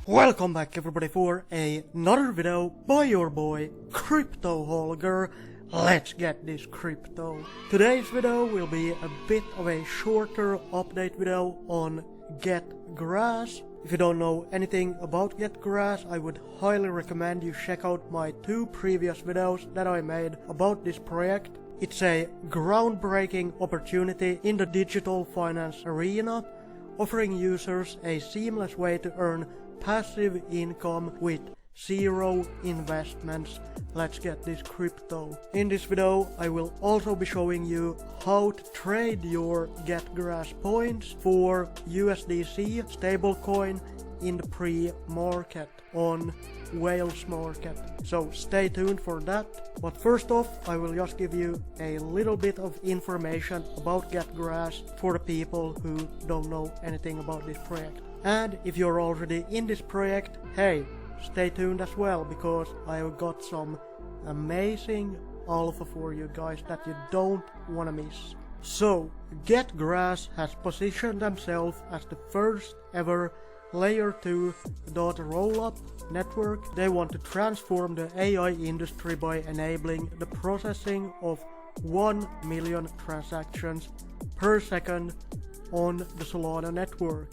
Welcome back everybody for another video by your boy Crypto Holger. Let's get this crypto. Today's video will be a bit of a shorter update video on GetGrass. If you don't know anything about GetGrass, I would highly recommend you check out my two previous videos that I made about this project. It's a groundbreaking opportunity in the digital finance arena, offering users a seamless way to earn passive income with zero investments. Let's get this crypto. In this video I will also be showing you how to trade your GetGrass points for USDC stablecoin in the pre-market on Whales market. So stay tuned for that. But first off, I will just give you a little bit of information about GetGrass for the people who don't know anything about this project. And if you're already in this project, hey, stay tuned as well, because I've got some amazing alpha for you guys that you don't want to miss. So, GetGrass has positioned themselves as the first ever Layer 2 data rollup network. They want to transform the AI industry by enabling the processing of 1 million transactions per second on the Solana network.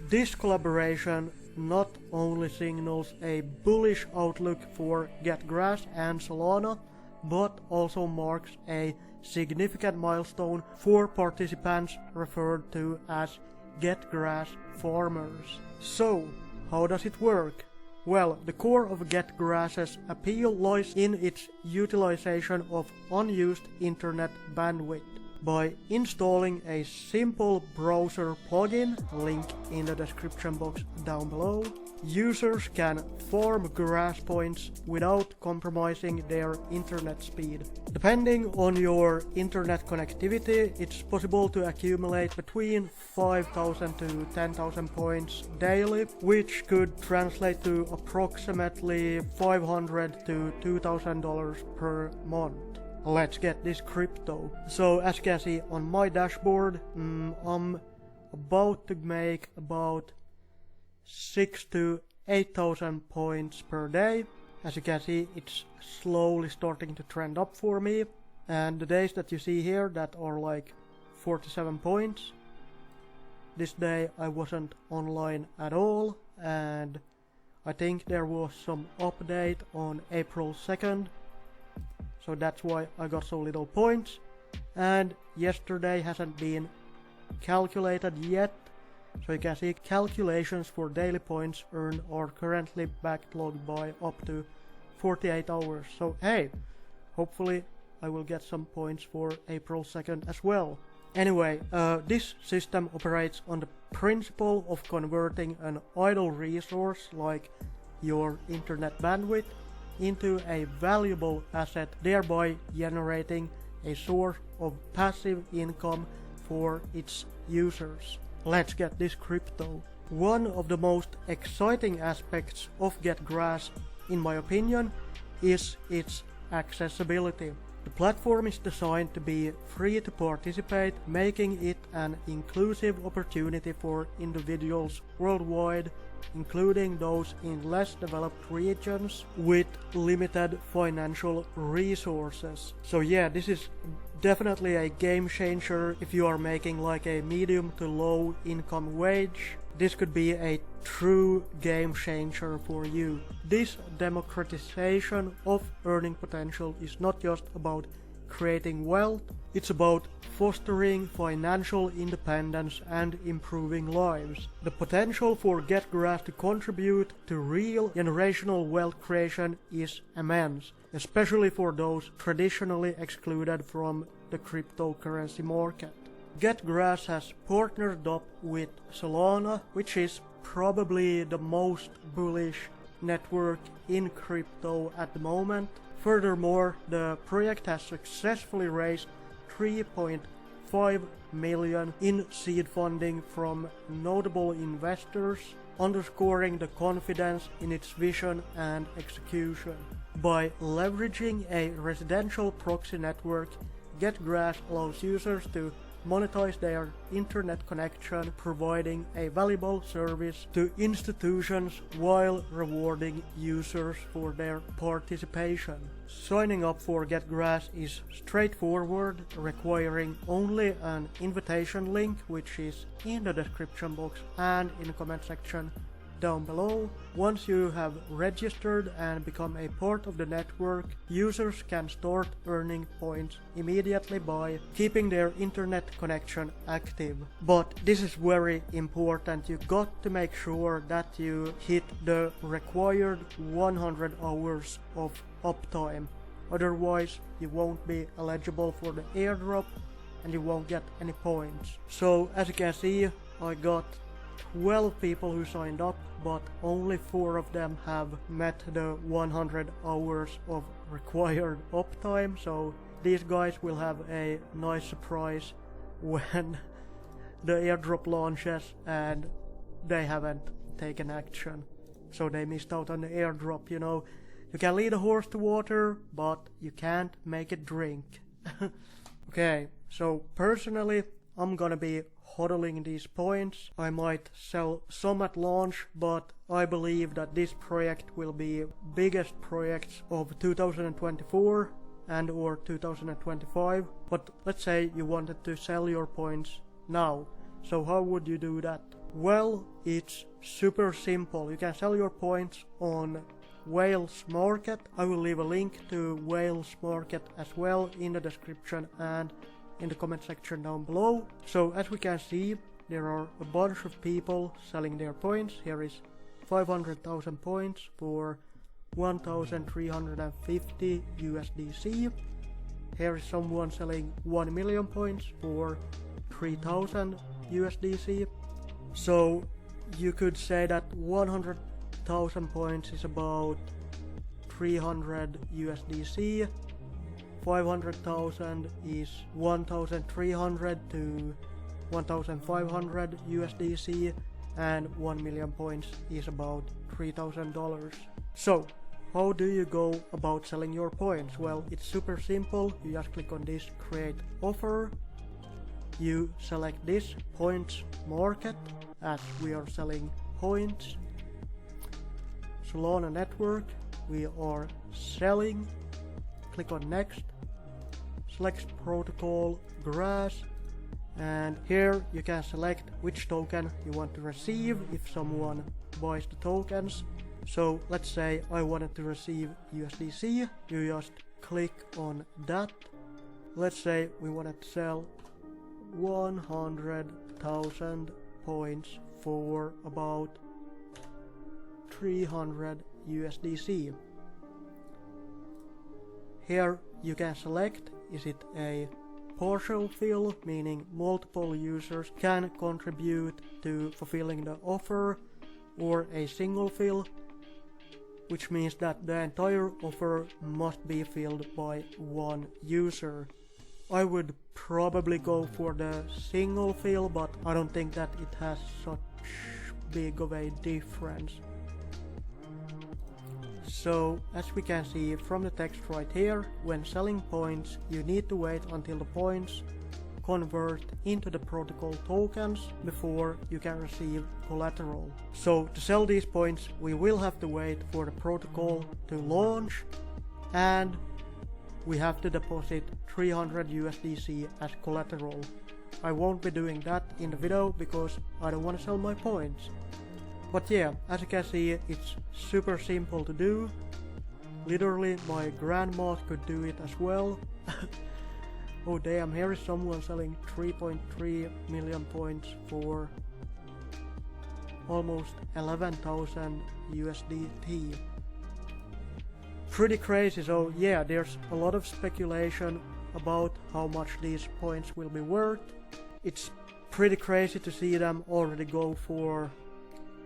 This collaboration not only signals a bullish outlook for GetGrass and Solana, but also marks a significant milestone for participants referred to as GetGrass farmers. So, how does it work? Well, the core of GetGrass's appeal lies in its utilization of unused internet bandwidth. By installing a simple browser plugin, link in the description box down below, users can farm grass points without compromising their internet speed. Depending on your internet connectivity, it's possible to accumulate between 5,000 to 10,000 points daily, which could translate to approximately $500 to $2,000 per month. Let's get this crypto. So as you can see on my dashboard, I'm about to make about 6,000 to 8,000 points per day. As you can see, it's slowly starting to trend up for me. And the days that you see here that are like 47 points, this day I wasn't online at all, and I think there was some update on April 2nd. So that's why I got so little points, and yesterday hasn't been calculated yet. So you can see calculations for daily points earned are currently backlogged by up to 48 hours. So hey, hopefully I will get some points for April 2nd as well. Anyway, this system operates on the principle of converting an idle resource like your internet bandwidth into a valuable asset, thereby generating a source of passive income for its users. Let's get this crypto. One of the most exciting aspects of GetGrass, in my opinion, is its accessibility. The platform is designed to be free to participate, making it an inclusive opportunity for individuals worldwide, including those in less developed regions with limited financial resources. So yeah, this is definitely a game changer if you are making like a medium to low income wage. This could be a true game changer for you. This democratization of earning potential is not just about creating wealth, it's about fostering financial independence and improving lives. The potential for GetGrass to contribute to real generational wealth creation is immense, especially for those traditionally excluded from the cryptocurrency market. GetGrass has partnered up with Solana, which is probably the most bullish network in crypto at the moment. Furthermore, the project has successfully raised 3.5 million in seed funding from notable investors, underscoring the confidence in its vision and execution. By leveraging a residential proxy network, GetGrass allows users to monetize their internet connection, providing a valuable service to institutions while rewarding users for their participation. Signing up for GetGrass is straightforward, requiring only an invitation link, which is in the description box and in the comment section down below. Once you have registered and become a part of the network, users can start earning points immediately by keeping their internet connection active. But this is very important. You got to make sure that you hit the required 100 hours of uptime. Otherwise, you won't be eligible for the airdrop and you won't get any points. So as you can see, I got 12 people who signed up, but only 4 of them have met the 100 hours of required uptime, so these guys will have a nice surprise when the airdrop launches and they haven't taken action. So they missed out on the airdrop, you know. You can lead a horse to water, but you can't make it drink. Okay, so personally, I'm gonna be hodling these points. I might sell some at launch, but I believe that this project will be biggest projects of 2024 and or 2025. But let's say you wanted to sell your points now. So how would you do that? Well, it's super simple. You can sell your points on Whales Market. I will leave a link to Whales Market as well in the description and in the comment section down below. So as we can see, there are a bunch of people selling their points. Here is 500,000 points for 1,350 USDC. Here is someone selling 1 million points for 3,000 USDC. So you could say that 100,000 points is about 300 USDC. 500,000 is 1,300 to 1,500 USDC, and 1 million points is about $3,000. So how do you go about selling your points? Well, it's super simple. You just click on this create offer. You select this points market as we are selling points. Solana network, we are selling. Click on next, select protocol Grass, and here you can select which token you want to receive if someone buys the tokens. So let's say I wanted to receive USDC, you just click on that. Let's say we wanted to sell 100,000 points for about 300 USDC. Here you can select, is it a partial fill, meaning multiple users can contribute to fulfilling the offer, or a single fill, which means that the entire offer must be filled by one user. I would probably go for the single fill, but I don't think that it has such big of a difference. So as we can see from the text right here, when selling points you need to wait until the points convert into the protocol tokens before you can receive collateral. So to sell these points we will have to wait for the protocol to launch, and we have to deposit 300 USDC as collateral. I won't be doing that in the video because I don't want to sell my points. But yeah, as you can see, it's super simple to do. Literally my grandma could do it as well. Oh damn, here is someone selling 3.3 million points for almost 11,000 USDT. Pretty crazy. So yeah, there's a lot of speculation about how much these points will be worth. It's pretty crazy to see them already go for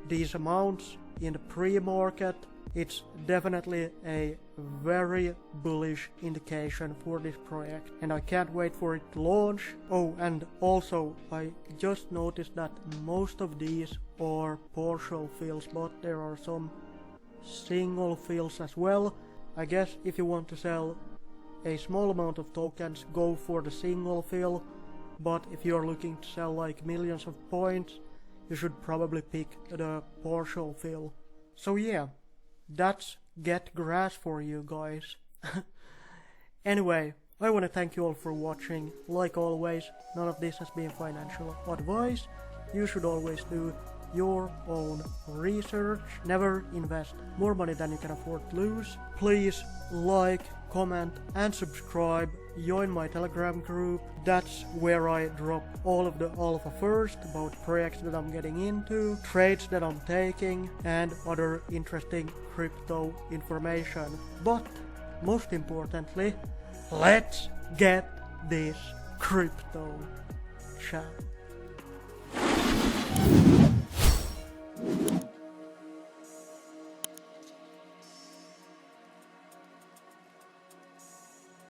these amounts in the pre-market. It's definitely a very bullish indication for this project, and I can't wait for it to launch. Oh, and also I just noticed that most of these are partial fills, but there are some single fills as well. I guess if you want to sell a small amount of tokens, go for the single fill, but if you're looking to sell like millions of points, you should probably pick the partial fill. So yeah, that's GetGrass for you guys. Anyway, I want to thank you all for watching. Like always, none of this has been financial advice. You should always do your own research. Never invest more money than you can afford to lose. Please like, comment and subscribe. Join my Telegram group. That's where I drop all of the alpha first about projects that I'm getting into, trades that I'm taking, and other interesting crypto information. But most importantly, let's get this crypto. Ciao.